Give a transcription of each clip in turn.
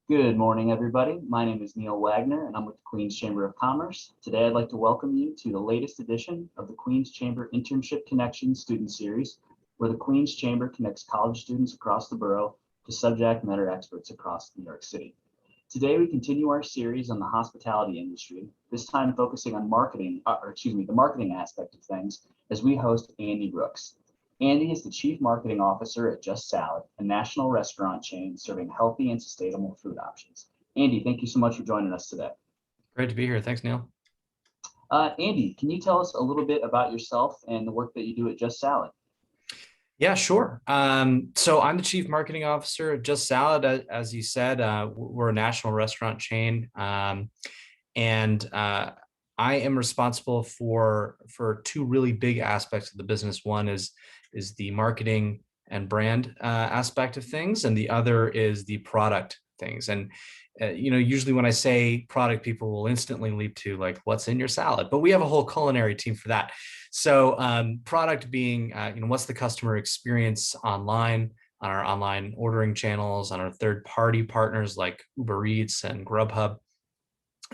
Good morning, everybody. My name is Neil Wagner, and I'm with the Queens Chamber of Commerce. Today, I'd like to welcome you to the latest edition of the Queens Chamber Internship Connection Student Series, where the Queens Chamber connects college students across the borough to subject matter experts across New York City. Today, we continue our series on the hospitality industry, this time focusing on the marketing aspect of things, as we host Andy Rooks. Andy is the Chief Marketing Officer at Just Salad, a national restaurant chain serving healthy and sustainable food options. Andy, thank you so much for joining us today. Great to be here. Thanks, Neil. Andy, can you tell us a little bit about yourself and the work that you do at Just Salad? Yeah, sure. So I'm the Chief Marketing Officer at Just Salad. As you said, we're a national restaurant chain. And I am responsible for two really big aspects of the business. One is the marketing and brand aspect of things, and the other is the product things. And usually when I say product, people will instantly leap to like, what's in your salad? But we have a whole culinary team for that. So product being, what's the customer experience online, on our online ordering channels, on our third-party partners like Uber Eats and Grubhub,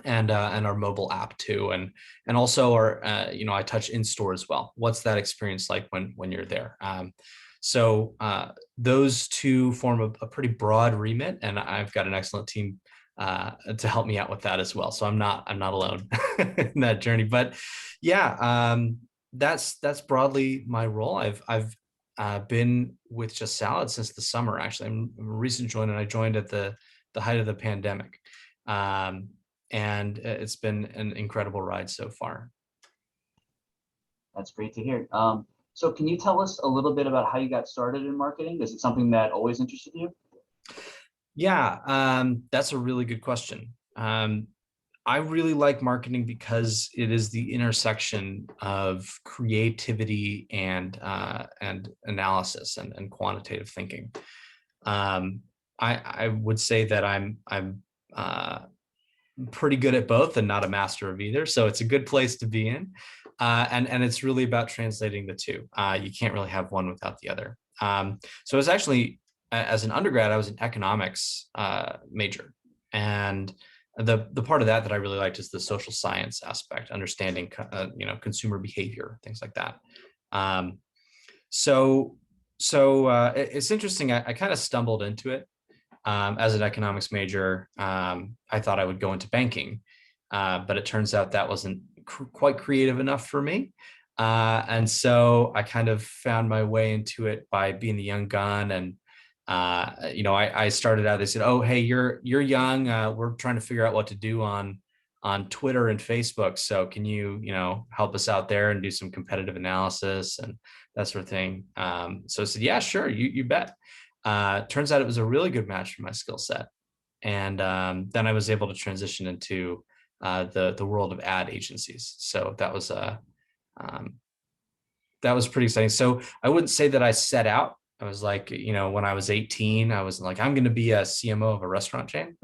and our mobile app too, and also our I touch in store as well. What's that experience like when you're there? So those two form a pretty broad remit, and I've got an excellent team to help me out with that as well. So I'm not alone in that journey. But yeah, that's broadly my role. I've been with Just Salad since the summer. Actually, I'm a recent joiner. I joined at the height of the pandemic. And it's been an incredible ride so far. That's great to hear. So can you tell us a little bit about how you got started in marketing? Is it something that always interested you? Yeah, that's a really good question. I really like marketing because it is the intersection of creativity and analysis and quantitative thinking. I would say that I'm pretty good at both and not a master of either. So it's a good place to be in. And it's really about translating the two. You can't really have one without the other. So it's actually, as an undergrad, I was an economics major. And the part of that I really liked is the social science aspect, understanding, consumer behavior, things like that. So it's interesting. I kind of stumbled into it. As an economics major, I thought I would go into banking, but it turns out that wasn't quite creative enough for me. And so I kind of found my way into it by being the young gun. And, I started out, they said, oh, hey, you're young. We're trying to figure out what to do on Twitter and Facebook. So can you, help us out there and do some competitive analysis and that sort of thing? So I said, yeah, sure. You bet. Turns out it was a really good match for my skill set. And then I was able to transition into the world of ad agencies. So that was pretty exciting. So I wouldn't say that I set out. I was like, when I was 18, I was like, I'm going to be a CMO of a restaurant chain.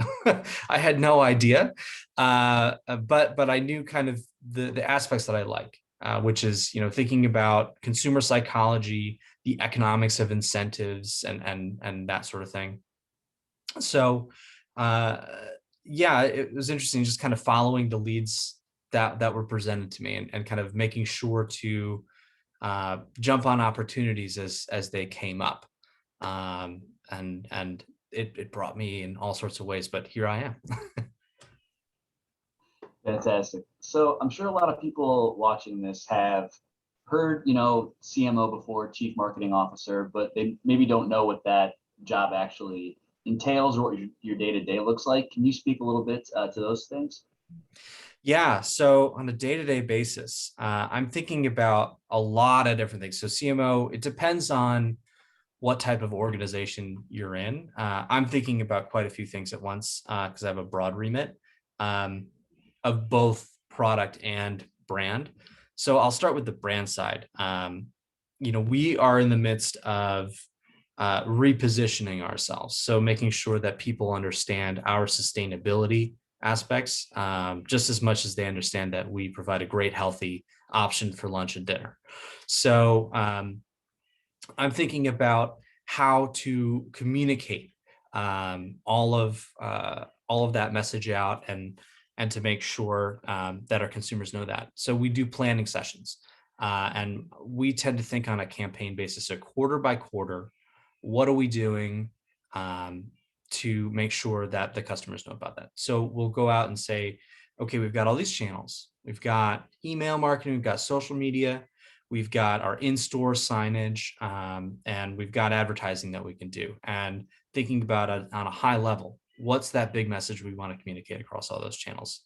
I had no idea, but I knew kind of the aspects that I like, which is, thinking about consumer psychology, the economics of incentives, and that sort of thing. So, yeah, it was interesting just kind of following the leads that were presented to me and kind of making sure to jump on opportunities as they came up. And it brought me in all sorts of ways, but here I am. Fantastic. So I'm sure a lot of people watching this have heard, CMO before, Chief Marketing Officer, but they maybe don't know what that job actually entails or what your day-to-day looks like. Can you speak a little bit to those things? Yeah. So on a day-to-day basis, I'm thinking about a lot of different things. So CMO, it depends on what type of organization you're in. I'm thinking about quite a few things at once because I have a broad remit of both product and brand. So I'll start with the brand side. We are in the midst of repositioning ourselves. So making sure that people understand our sustainability aspects just as much as they understand that we provide a great, healthy option for lunch and dinner. So I'm thinking about how to communicate all of that message out and to make sure that our consumers know that. So we do planning sessions, and we tend to think on a campaign basis, so quarter by quarter, what are we doing to make sure that the customers know about that? So we'll go out and say, okay, we've got all these channels. We've got email marketing, we've got social media, we've got our in-store signage, and we've got advertising that we can do. And thinking about it on a high level, what's that big message we want to communicate across all those channels?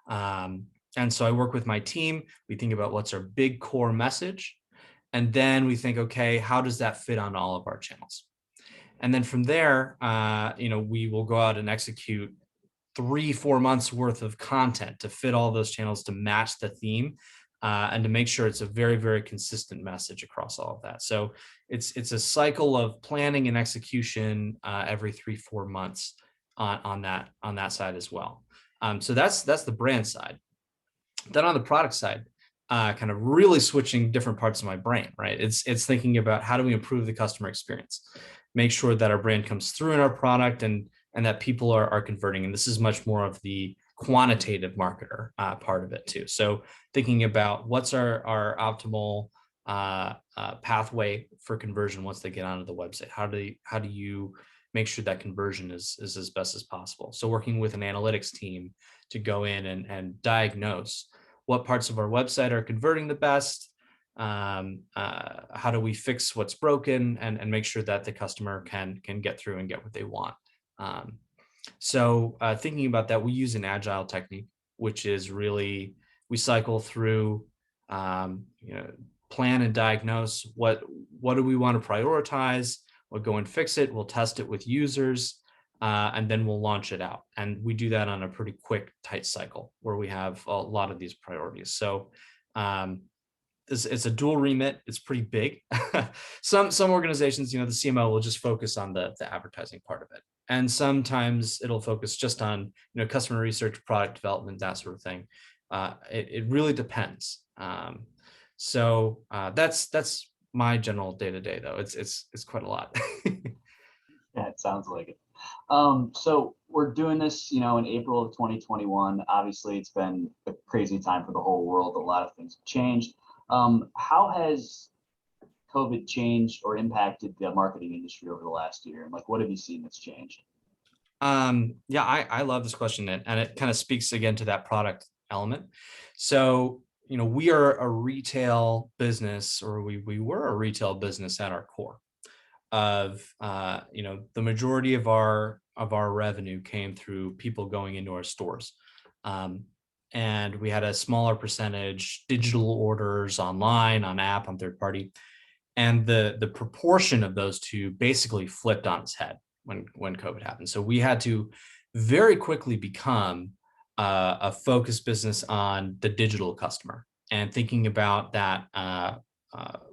And so I work with my team. We think about what's our big core message. And then we think, okay, how does that fit on all of our channels? And then from there, we will go out and execute 3-4 months worth of content to fit all those channels to match the theme, and to make sure it's a very, very consistent message across all of that. So it's a cycle of planning and execution every 3-4 months on that side as well. So that's the brand side. Then on the product side, kind of really switching different parts of my brain, right? It's thinking about how do we improve the customer experience, make sure that our brand comes through in our product and that people are converting. And this is much more of the quantitative marketer part of it too. So thinking about what's our optimal pathway for conversion once they get onto the website. How do you make sure that conversion is as best as possible? So working with an analytics team to go in and diagnose what parts of our website are converting the best. How do we fix what's broken and make sure that the customer can get through and get what they want? So thinking about that, we use an agile technique, which is really, we cycle through, plan and diagnose what do we want to prioritize. We'll go and fix it. We'll test it with users, and then we'll launch it out. And we do that on a pretty quick, tight cycle where we have a lot of these priorities. So it's a dual remit. It's pretty big. Some organizations, the CMO will just focus on the advertising part of it. And sometimes it'll focus just on, customer research, product development, that sort of thing. It really depends. So that's my general day-to-day though. It's quite a lot. Yeah, it sounds like it. So we're doing this, in April of 2021. Obviously, it's been a crazy time for the whole world. A lot of things have changed. How has COVID changed or impacted the marketing industry over the last year? And what have you seen that's changed? Yeah, I love this question, and it kind of speaks again to that product element. So, we are a retail business, or we were a retail business at our core. Of the majority of our revenue came through people going into our stores, and we had a smaller percentage digital orders online, on app, on third party, and the proportion of those two basically flipped on its head when COVID happened. So we had to very quickly become a focused business on the digital customer and thinking about that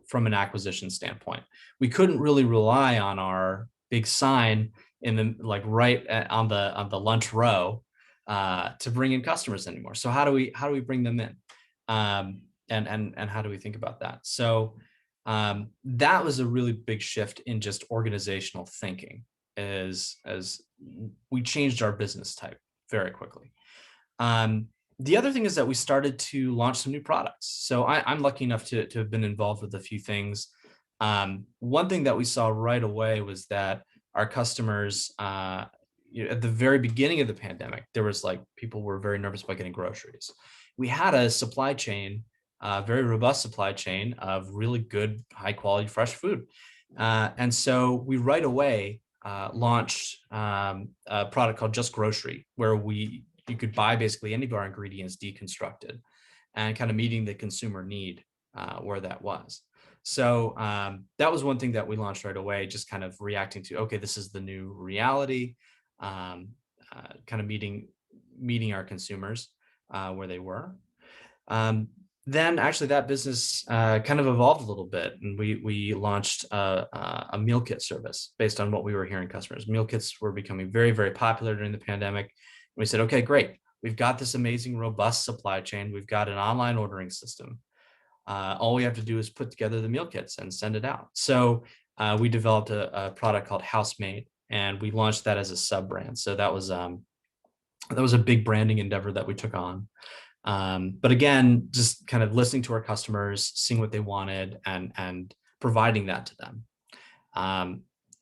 from an acquisition standpoint. We couldn't really rely on our big sign in the right on the lunch row to bring in customers anymore. So how do we bring them in? And how do we think about that? So that was a really big shift in just organizational thinking as we changed our business type very quickly. The other thing is that we started to launch some new products. So I'm lucky enough to have been involved with a few things. One thing that we saw right away was that our customers, at the very beginning of the pandemic, there was people were very nervous about getting groceries. We had a supply chain, very robust supply chain of really good, high quality, fresh food. And so we right away launched a product called Just Grocery, where you could buy basically any of our ingredients deconstructed and kind of meeting the consumer need where that was. So that was one thing that we launched right away, just kind of reacting to, okay, this is the new reality, kind of meeting our consumers where they were. Then actually that business kind of evolved a little bit, and we launched a meal kit service based on what we were hearing customers. Meal kits were becoming very, very popular during the pandemic. We said, okay, great. We've got this amazing, robust supply chain. We've got an online ordering system. All we have to do is put together the meal kits and send it out. So we developed a product called Housemade, and we launched that as a sub brand. So that was a big branding endeavor that we took on. But again, just kind of listening to our customers, seeing what they wanted, and providing that to them.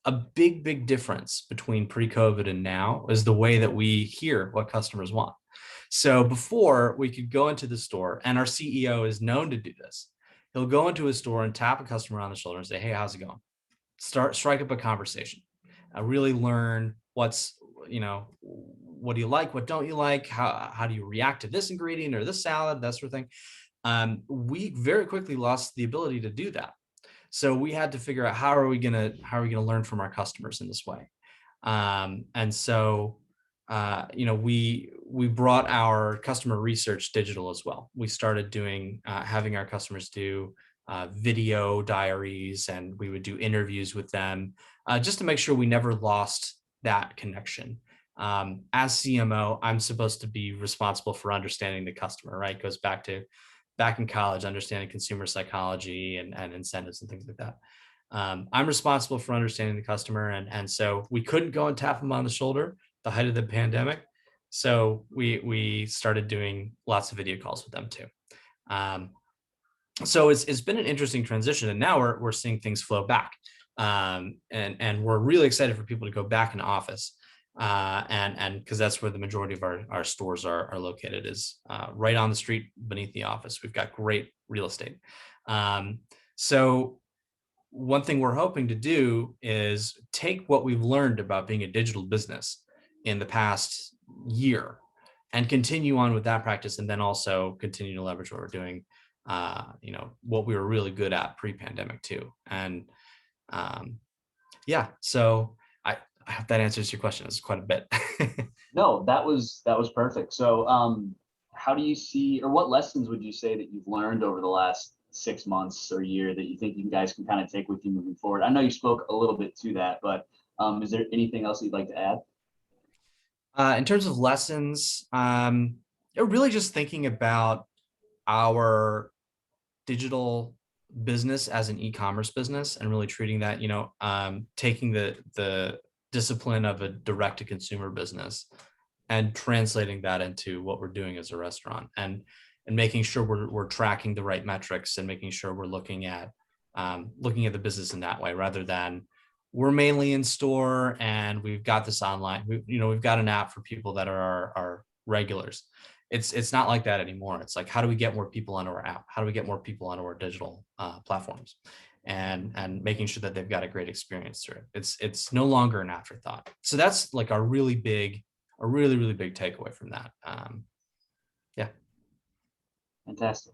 A big difference between pre-COVID and now is the way that we hear what customers want. So before, we could go into the store, and our CEO is known to do this. He'll go into a store and tap a customer on the shoulder and say, "Hey, how's it going?" Strike up a conversation. Really learn what do you like, what don't you like, how do you react to this ingredient or this salad, that sort of thing. We very quickly lost the ability to do that. So we had to figure out how are we gonna learn from our customers in this way. And so we brought our customer research digital as well. We started doing having our customers do video diaries, and we would do interviews with them just to make sure we never lost that connection. As CMO, I'm supposed to be responsible for understanding the customer, right? It goes back in college, understanding consumer psychology and incentives and things like that. I'm responsible for understanding the customer. And so we couldn't go and tap them on the shoulder, the height of the pandemic. So we started doing lots of video calls with them too. So it's been an interesting transition, and now we're seeing things flow back. And we're really excited for people to go back in office. And because that's where the majority of our stores are located, is right on the street beneath the office. We've got great real estate. So one thing we're hoping to do is take what we've learned about being a digital business in the past year and continue on with that practice, and then also continue to leverage what we're doing, what we were really good at pre-pandemic too. And so I hope that answers your question. It's quite a bit. No, that was perfect. So how do you see, or what lessons would you say that you've learned over the last 6 months or year that you think you guys can kind of take with you moving forward? I know you spoke a little bit to that, but is there anything else you'd like to add? In terms of lessons, really just thinking about our digital business as an e-commerce business, and really treating that, taking the discipline of a direct-to-consumer business and translating that into what we're doing as a restaurant, and making sure we're tracking the right metrics, and making sure we're looking at the business in that way, rather than we're mainly in store and we've got this online. We've got an app for people that are our regulars. It's not like that anymore. It's like, how do we get more people onto our app? How do we get more people onto our digital platforms? And making sure that they've got a great experience through it. It's no longer an afterthought. So that's like a really big takeaway from that. Yeah. Fantastic.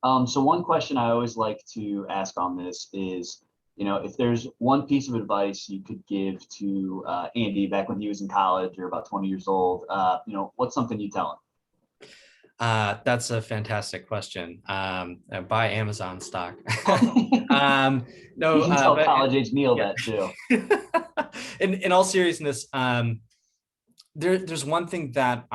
So one question I always like to ask on this is, if there's one piece of advice you could give to Andy back when he was in college or about 20 years old, what's something you tell him? That's a fantastic question. Buy Amazon stock. No, you can tell college age Neil that too. In all seriousness, there's one thing that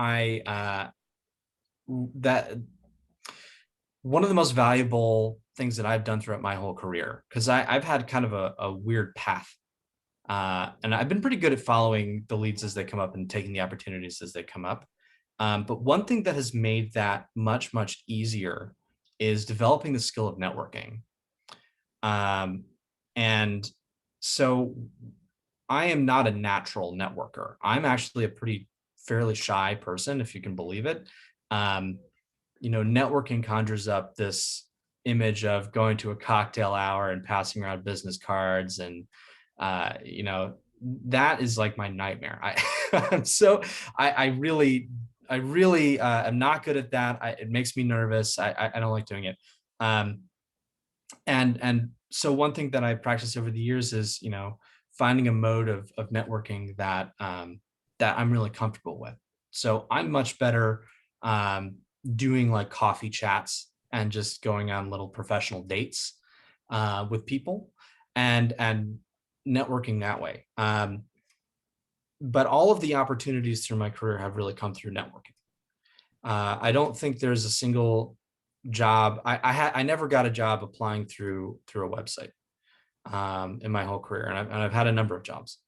one of the most valuable things that I've done throughout my whole career, because I've had kind of a weird path, and I've been pretty good at following the leads as they come up and taking the opportunities as they come up. But one thing that has made that much easier is developing the skill of networking. And so I am not a natural networker. I'm actually a fairly shy person, if you can believe it. Networking conjures up this image of going to a cocktail hour and passing around business cards, and that is like my nightmare. I really am not good at that. It makes me nervous. I don't like doing it. And so one thing that I practiced over the years is, finding a mode of networking that I'm really comfortable with. So I'm much better doing like coffee chats and just going on little professional dates with people and networking that way. But all of the opportunities through my career have really come through networking. I don't think there's a single job. I never got a job applying through a website in my whole career, and I've had a number of jobs.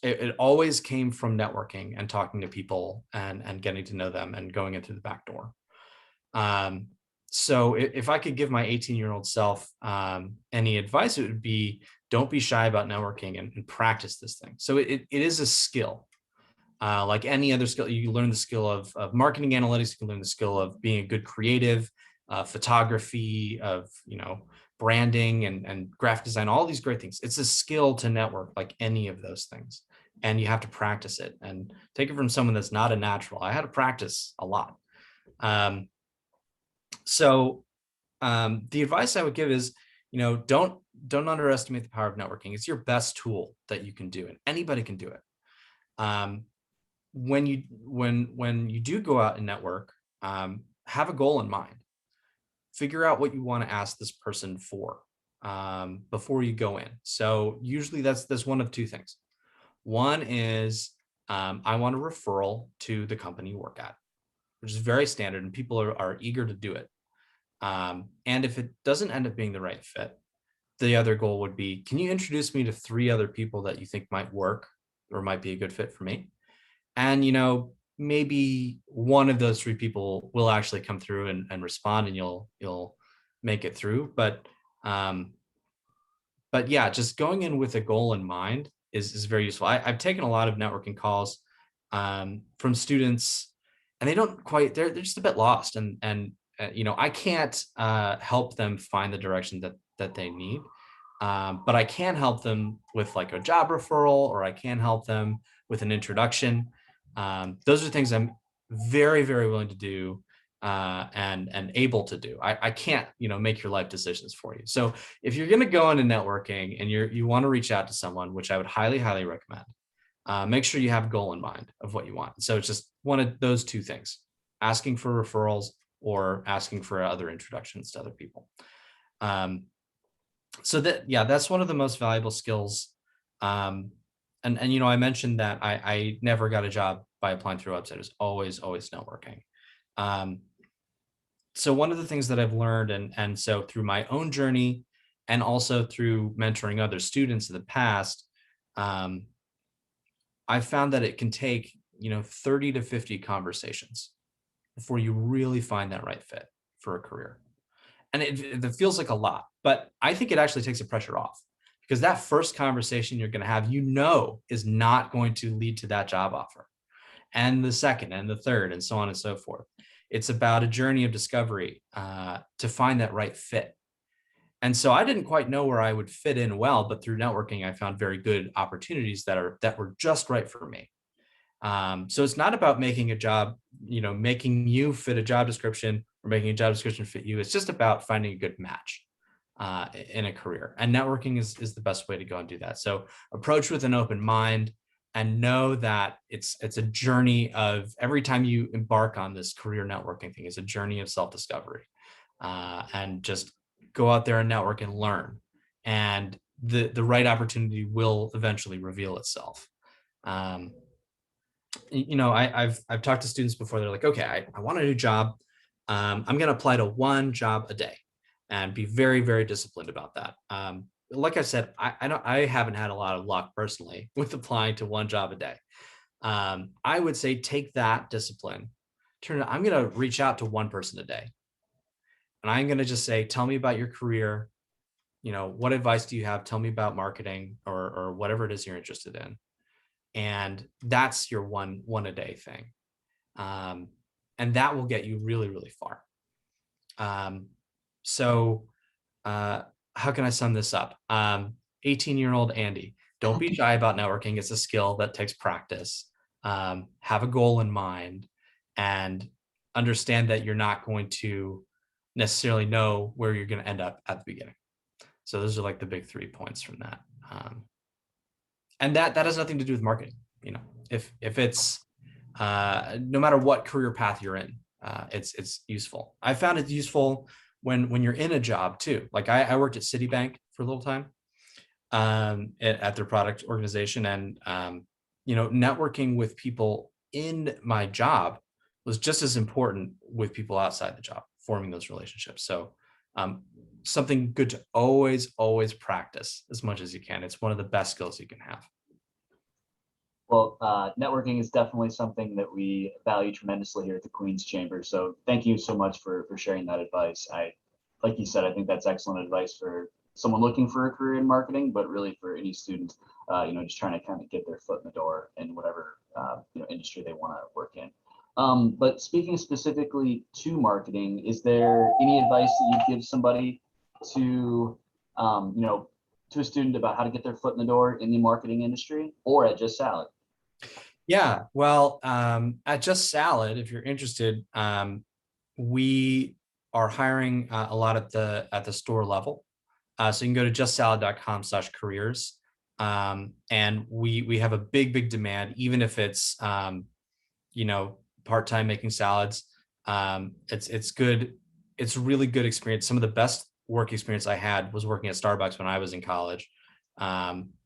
it always came from networking and talking to people and getting to know them and going in through the back door. So if I could give my 18-year-old self any advice, it would be, don't be shy about networking and practice this thing. So it is a skill. Like any other skill, you learn the skill of marketing analytics, you can learn the skill of being a good creative, photography, of, branding and graphic design, all these great things. It's a skill to network like any of those things. And you have to practice it and take it from someone that's not a natural. I had to practice a lot. So the advice I would give is, don't underestimate the power of networking. It's your best tool that you can do, and anybody can do it. When you do go out and network, have a goal in mind. Figure out what you want to ask this person for before you go in. So usually that's one of two things. One is I want a referral to the company you work at, which is very standard, and people are eager to do it. And if it doesn't end up being the right fit, the other goal would be, can you introduce me to 3 other people that you think might work or might be a good fit for me? And, maybe one of those 3 people will actually come through and respond, and you'll make it through. But yeah, just going in with a goal in mind is very useful. I've taken a lot of networking calls from students, and they're just a bit lost. And I can't help them find the direction that they need. But I can help them with like a job referral, or I can help them with an introduction. Those are things I'm very, very willing to do and able to do. I can't, make your life decisions for you. So if you're going to go into networking and you want to reach out to someone, which I would highly, highly recommend, make sure you have a goal in mind of what you want. So it's just one of those 2 things: asking for referrals or asking for other introductions to other people. So that's one of the most valuable skills. And I mentioned that I never got a job by applying through a website. It was always networking. So one of the things that I've learned, and so through my own journey and also through mentoring other students in the past, I found that it can take 30 to 50 conversations before you really find that right fit for a career. And it feels like a lot, but I think it actually takes the pressure off, because that first conversation you're going to have, is not going to lead to that job offer, and the second and the third, and so on and so forth. It's about a journey of discovery to find that right fit. And so I didn't quite know where I would fit in well, but through networking, I found very good opportunities that were just right for me. So it's not about making a job, making you fit a job description or making a job description fit you. It's just about finding a good match in a career. And networking is the best way to go and do that. So approach with an open mind, and know that it's a journey of, every time you embark on this career networking thing, is a journey of self-discovery. And just go out there and network and learn. And the right opportunity will eventually reveal itself. I've talked to students before. They're like, okay, I want a new job. I'm going to apply to 1 job a day and be very, very disciplined about that. Like I said, I haven't had a lot of luck personally with applying to 1 job a day. I would say take that discipline, I'm going to reach out to 1 person a day. And I'm going to just say, tell me about your career. What advice do you have? Tell me about marketing or whatever it is you're interested in. And that's your one a day thing. And that will get you really, really far. So how can I sum this up? 18-year-old Andy, don't be shy about networking. It's a skill that takes practice. Have a goal in mind, and understand that you're not going to necessarily know where you're going to end up at the beginning. So those are like the big 3 points from that. And that has nothing to do with marketing. If it's no matter what career path you're in, it's useful. I found it useful when you're in a job too. Like I worked at Citibank for a little time at their product organization, and networking with people in my job was just as important with people outside the job, forming those relationships. So something good to always practice as much as you can. It's one of the best skills you can have. Well, networking is definitely something that we value tremendously here at the Queen's Chamber. So thank you so much for sharing that advice. Like you said, I think that's excellent advice for someone looking for a career in marketing, but really for any student, just trying to kind of get their foot in the door in whatever, industry they want to work in. But speaking specifically to marketing, is there any advice that you'd give somebody to, to a student about how to get their foot in the door in the marketing industry or at Just Salad? Yeah, well, at Just Salad, if you're interested, we are hiring a lot at the store level. So you can go to justsalad.com/careers. And we have a big demand, even if it's part-time making salads. It's good. It's really good experience. Some of the best work experience I had was working at Starbucks when I was in college.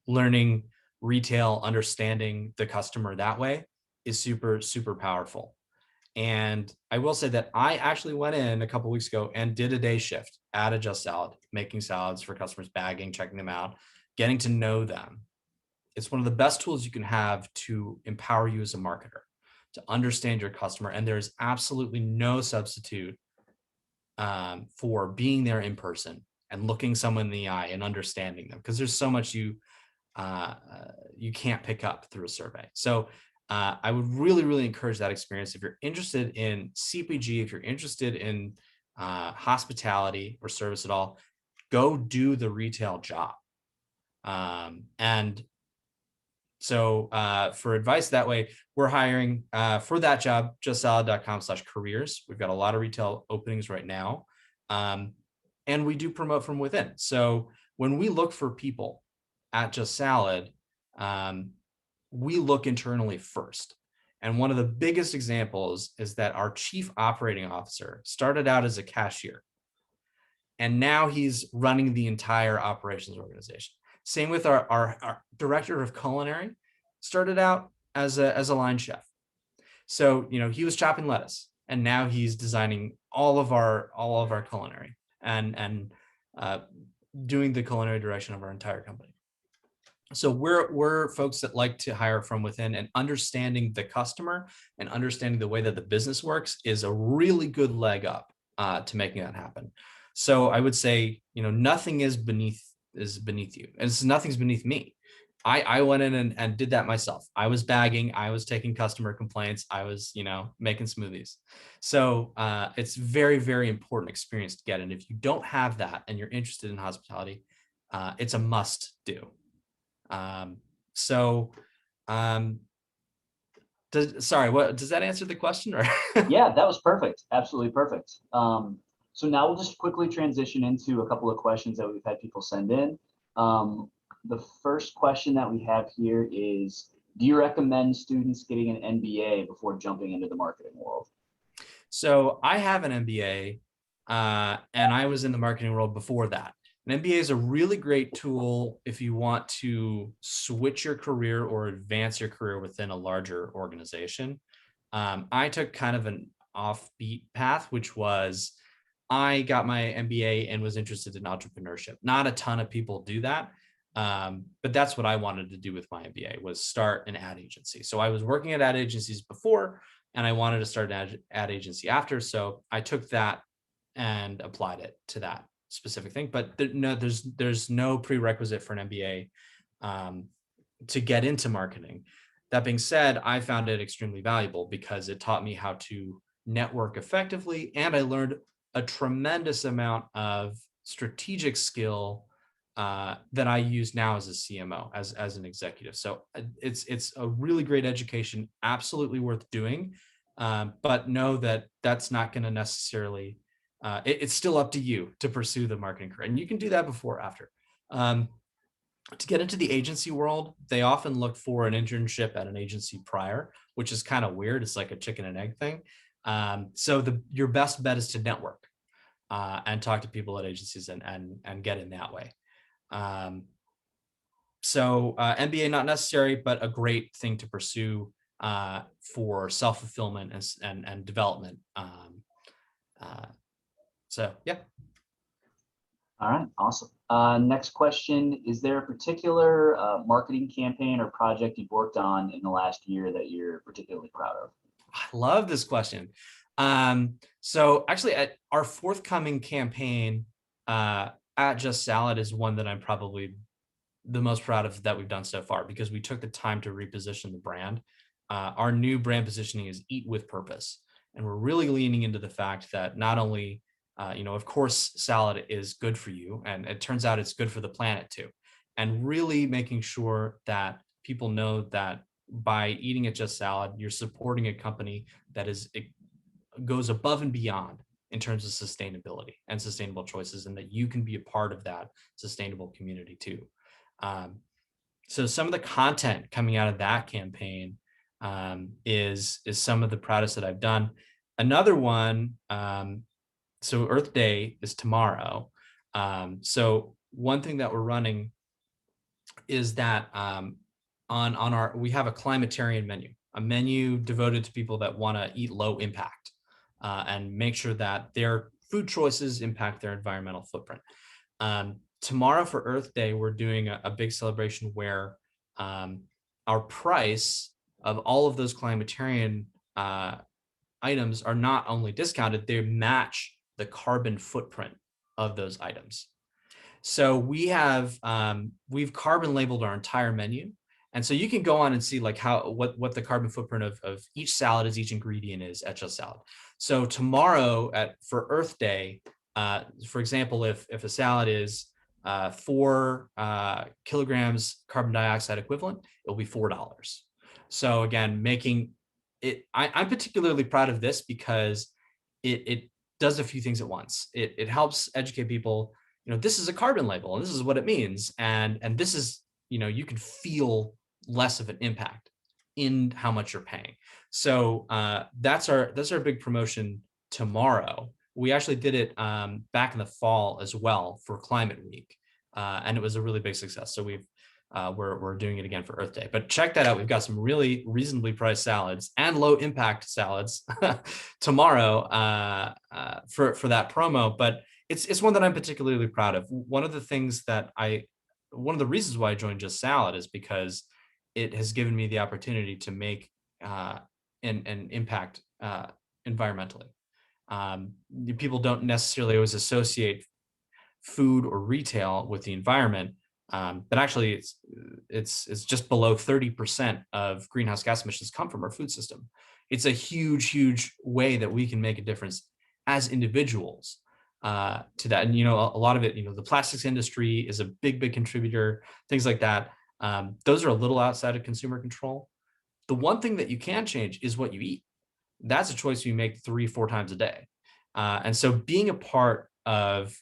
Learning retail, understanding the customer that way is super powerful. And I will say that I actually went in a couple of weeks ago and did a day shift at a Just Salad, making salads for customers, bagging, checking them out, getting to know them. It's one of the best tools you can have to empower you as a marketer, to understand your customer. And there's absolutely no substitute for being there in person and looking someone in the eye and understanding them, because there's so much you can't pick up through a survey. So I would really encourage that experience. If you're interested in CPG, if you're interested in hospitality or service at all, go do the retail job. And so for advice that way, we're hiring for that job, justsalad.com/careers. We've got a lot of retail openings right now. And we do promote from within. So when we look for people at Just Salad, we look internally first. And one of the biggest examples is that our chief operating officer started out as a cashier, and now he's running the entire operations organization. Same with our director of culinary, started out as a line chef. So, he was chopping lettuce, and now he's designing all of our culinary and doing the culinary direction of our entire company. So we're folks that like to hire from within, and understanding the customer and understanding the way that the business works is a really good leg up to making that happen. So I would say, nothing is beneath you, and nothing's beneath me. I went in and did that myself. I was bagging, I was taking customer complaints, I was, making smoothies. So it's very important experience to get. And if you don't have that and you're interested in hospitality, it's a must do. Does that answer the question? Or Yeah, that was perfect. Absolutely perfect. So now we'll just quickly transition into a couple of questions that we've had people send in. The first question that we have here is, do you recommend students getting an MBA before jumping into the marketing world? So I have an MBA, and I was in the marketing world before that. An MBA is a really great tool if you want to switch your career or advance your career within a larger organization. I took kind of an offbeat path, which was I got my MBA and was interested in entrepreneurship. Not a ton of people do that, but that's what I wanted to do with my MBA, was start an ad agency. So I was working at ad agencies before, and I wanted to start an ad agency after. So I took that and applied it to that specific thing. But there's no prerequisite for an MBA to get into marketing. That being said, I found it extremely valuable because it taught me how to network effectively, and I learned a tremendous amount of strategic skill that I use now as a CMO, as an executive. So it's a really great education, absolutely worth doing. But know that that's not going to necessarily, it's still up to you to pursue the marketing career. And you can do that before or after. To get into the agency world, they often look for an internship at an agency prior, which is kind of weird. It's like a chicken and egg thing. So your best bet is to network and talk to people at agencies and get in that way. MBA not necessary, but a great thing to pursue for self-fulfillment and development. Yeah. All right, awesome. Next question, is there a particular marketing campaign or project you've worked on in the last year that you're particularly proud of? I love this question. So actually, at our forthcoming campaign at Just Salad is one that I'm probably the most proud of that we've done so far, because we took the time to reposition the brand. Our new brand positioning is Eat with Purpose. And we're really leaning into the fact that not only, of course, salad is good for you, and it turns out it's good for the planet too. And really making sure that people know that by eating at Just Salad, you're supporting a company that it goes above and beyond in terms of sustainability and sustainable choices, and that you can be a part of that sustainable community too. So some of the content coming out of that campaign is some of the proudest that I've done. Another one, so Earth Day is tomorrow. So one thing that we're running is that we have a climatarian menu, a menu devoted to people that want to eat low impact and make sure that their food choices impact their environmental footprint. Tomorrow for Earth Day, we're doing a big celebration where our price of all of those climatarian items are not only discounted, they match the carbon footprint of those items. So we've carbon labeled our entire menu. And so you can go on and see like what the carbon footprint of each salad is, each ingredient is at Just Salad. So tomorrow for Earth Day, for example, if a salad is 4 kilograms carbon dioxide equivalent, it'll be $4. So again, making it, I'm particularly proud of this because it does a few things at once. It helps educate people, this is a carbon label and this is what it means. And this is, you can feel less of an impact in how much you're paying. So that's our big promotion tomorrow. We actually did it back in the fall as well for Climate Week, and it was a really big success. So we're doing it again for Earth Day. But check that out. We've got some really reasonably priced salads and low impact salads tomorrow for that promo. But it's one that I'm particularly proud of. One of the reasons why I joined Just Salad is because it has given me the opportunity to make an impact environmentally. People don't necessarily always associate food or retail with the environment, but actually it's just below 30% of greenhouse gas emissions come from our food system. It's a huge way that we can make a difference as individuals to that. And, a lot of it, the plastics industry is a big contributor, things like that. Those are a little outside of consumer control. The one thing that you can change is what you eat. That's a choice you make 3-4 times a day. And so being a part of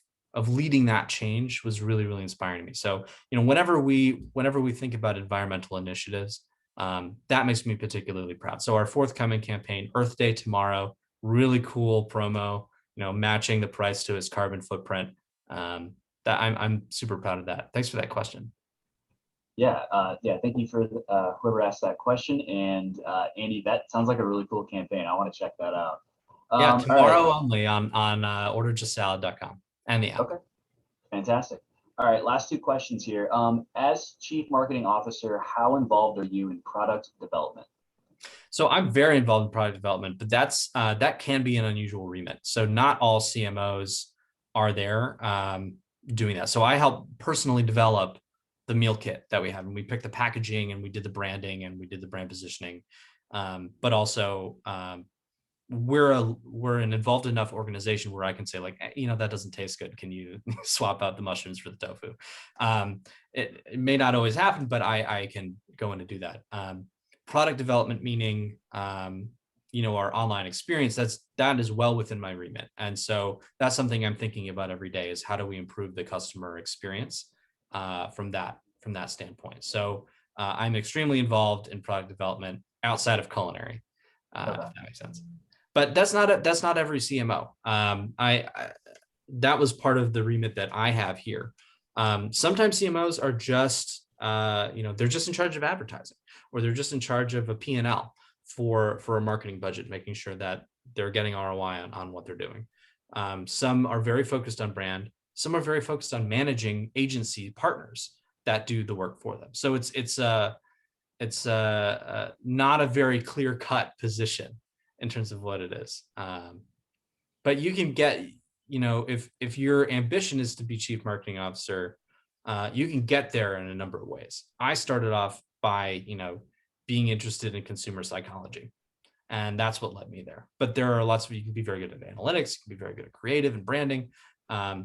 leading that change was really inspiring to me. So, whenever we think about environmental initiatives, that makes me particularly proud. So our forthcoming campaign, Earth Day tomorrow, really cool promo, matching the price to its carbon footprint. That I'm super proud of that. Thanks for that question. Yeah, thank you for whoever asked that question. And Andy, that sounds like a really cool campaign. I want to check that out. Yeah, tomorrow only on orderjustsalad.com and the app. Okay, fantastic. All right, last 2 questions here. As Chief Marketing Officer, how involved are you in product development? So I'm very involved in product development, but that can be an unusual remit. So not all CMOs are there doing that. So I help personally develop the meal kit that we have, and we picked the packaging and we did the branding and we did the brand positioning. But also we're an involved enough organization where I can say like, that doesn't taste good. Can you swap out the mushrooms for the tofu? It may not always happen, but I can go in and do that. Product development, meaning, our online experience, that is well within my remit. And so that's something I'm thinking about every day is how do we improve the customer experience from that standpoint. So I'm extremely involved in product development outside of culinary, if that makes sense. But that's not every CMO. That was part of the remit that I have here. Sometimes CMOs are just, they're just in charge of advertising, or they're just in charge of a P&L for a marketing budget, making sure that they're getting ROI on what they're doing. Some are very focused on brand. Some are very focused on managing agency partners that do the work for them. So it's not a very clear cut position in terms of what it is. But you can get, if your ambition is to be chief marketing officer, you can get there in a number of ways. I started off by, being interested in consumer psychology, and that's what led me there. But there are lots of, you can be very good at analytics, you can be very good at creative and branding.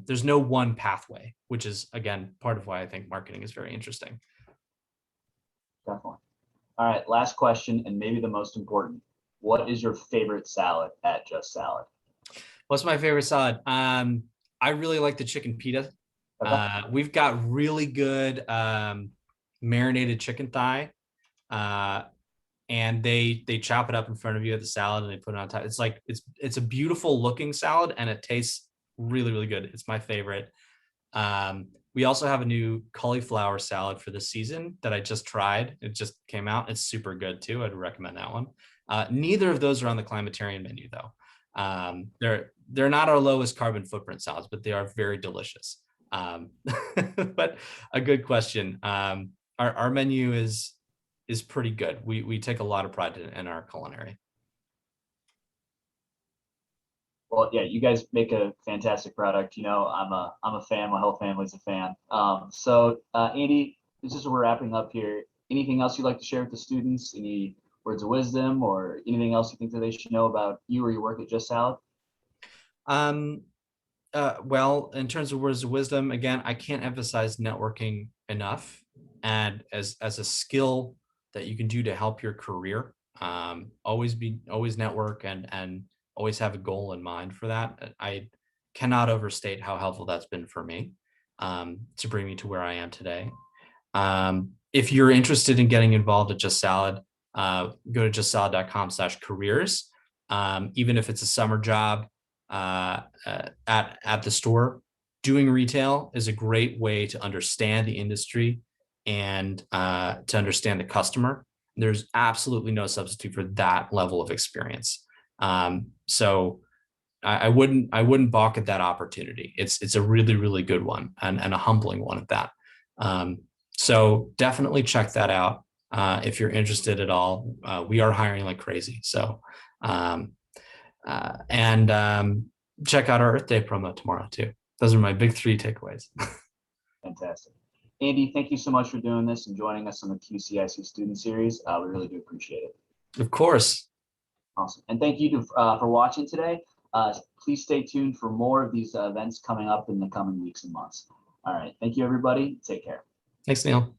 There's no one pathway, which is, again, part of why I think marketing is very interesting. Definitely. All right, last question, and maybe the most important. What is your favorite salad at Just Salad? What's my favorite salad? I really like the chicken pita. Okay. We've got really good marinated chicken thigh, and they chop it up in front of you at the salad and they put it on top. It's like it's a beautiful looking salad and it tastes really, really good. It's my favorite. We also have a new cauliflower salad for the season that I just tried. It just came out. It's super good too. I'd recommend that one. Neither of those are on the Climatarian menu though. They're not our lowest carbon footprint salads, but they are very delicious. But a good question. Our menu is pretty good. We take a lot of pride in our culinary. Well, yeah, you guys make a fantastic product. I'm a fan. My whole family's a fan. Andy, this is we're wrapping up here. Anything else you'd like to share with the students? Any words of wisdom or anything else you think that they should know about you or your work at Just Salad? Well, in terms of words of wisdom, again, I can't emphasize networking enough, and as a skill that you can do to help your career. Always network and always have a goal in mind for that. I cannot overstate how helpful that's been for me to bring me to where I am today. If you're interested in getting involved at Just Salad, go to justsalad.com/careers. Even if it's a summer job at the store, doing retail is a great way to understand the industry and to understand the customer. There's absolutely no substitute for that level of experience. So I wouldn't balk at that opportunity. It's a really, really good one and a humbling one at that. So definitely check that out if you're interested at all. We are hiring like crazy. So check out our Earth Day promo tomorrow too. Those are my big 3 takeaways. Fantastic. Andy, thank you so much for doing this and joining us on the QCIC Student Series. We really do appreciate it. Of course. Awesome. And thank you for watching today. Please stay tuned for more of these events coming up in the coming weeks and months. All right. Thank you, everybody. Take care. Thanks, Neil.